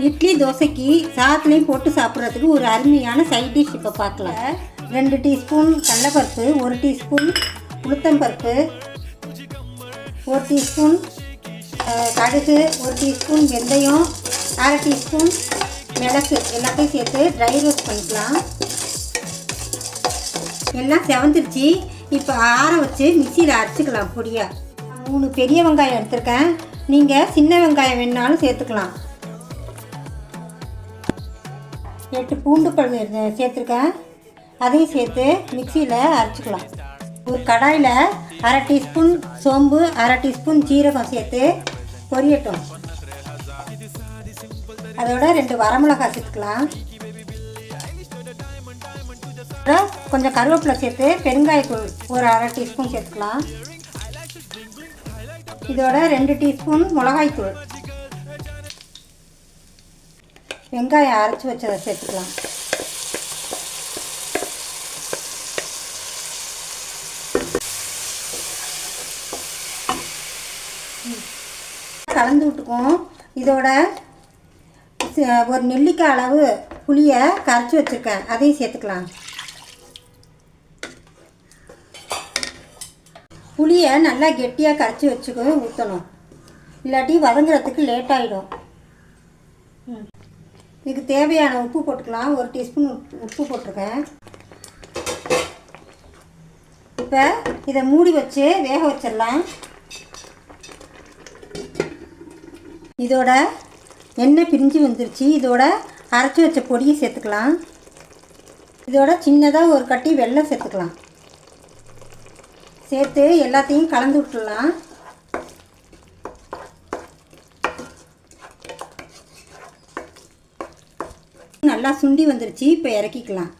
இட்லி தோசைக்கு சாதத்துலேயும் போட்டு சாப்பிட்றதுக்கு ஒரு அருமையான சைட் டிஷ் இப்போ பார்க்கலாம். 2 டீஸ்பூன் கடலைப்பருப்பு, 1 டீஸ்பூன் உளுத்தம்பருப்பு, 1 டீஸ்பூன் கடுகு, 1 டீஸ்பூன் வெந்தயம், 1/2 டீஸ்பூன் மிளகு எல்லாத்தையும் சேர்த்து ட்ரை ரோஸ்ட் பண்ணிக்கலாம். எல்லாம் செவந்துருச்சு. இப்போ ஆற வச்சு மிக்சியில் அரைச்சிக்கலாம் பொடியாக. 3 பெரிய வெங்காயம் எடுத்துருக்கேன். நீங்கள் சின்ன வெங்காயம் வேணாலும் சேர்த்துக்கலாம். 8 பூண்டு பல் சேர்த்துருக்கேன். அதையும் சேர்த்து மிக்சியில் அரைச்சிக்கலாம். ஒரு கடாயில் 1/2 டீஸ்பூன் சோம்பு, 1/2 டீஸ்பூன் ஜீரகம் சேர்த்து பொரியட்டும். அதோட 2 வரமிளகாய் சேர்த்துக்கலாம். கொஞ்சம் கருவேப்பிலை சேர்த்து பெருங்காயத்தூள் ஒரு 1/2 டீஸ்பூன் சேர்த்துக்கலாம். இதோட 2 டீஸ்பூன் மிளகாய்த்தூள், வெங்காயம் அரைச்சி வச்சதை சேர்த்துக்கலாம். கலந்து விட்டுக்குவோம். இதோட ஒரு நெல்லிக்காய் அளவு புளியை கரைச்சி வச்சுருக்கேன், அதையும் சேர்த்துக்கலாம். புளியை நல்லா கெட்டியாக கரைச்சி வச்சுக்க ஊற்றணும், இல்லாட்டி வதங்குறதுக்கு லேட் ஆகிடும். இதுக்கு தேவையான உப்பு போட்டுக்கலாம். 1 டீஸ்பூன் உப்பு போட்டிருக்கேன். இப்போ இதை மூடி வச்சு வேக வச்சிடலாம். இதோட எண்ணெய் பிரிஞ்சு வந்துருச்சு. இதோட அரைச்சி வச்ச பொடியை சேர்த்துக்கலாம். இதோட சின்னதாக ஒரு கட்டி வெல்லம் சேர்த்துக்கலாம். சேர்த்து எல்லாத்தையும் கலந்து விட்டுடலாம். நல்லா சுண்டி வந்துருச்சு. இப்போ இறக்கிக்கலாம்.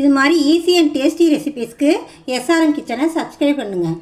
இது மாதிரி ஈஸி அண்ட் டேஸ்டி ரெசிபீஸ்க்கு SRM கிச்சனை சப்ஸ்கிரைப் பண்ணுங்கள்.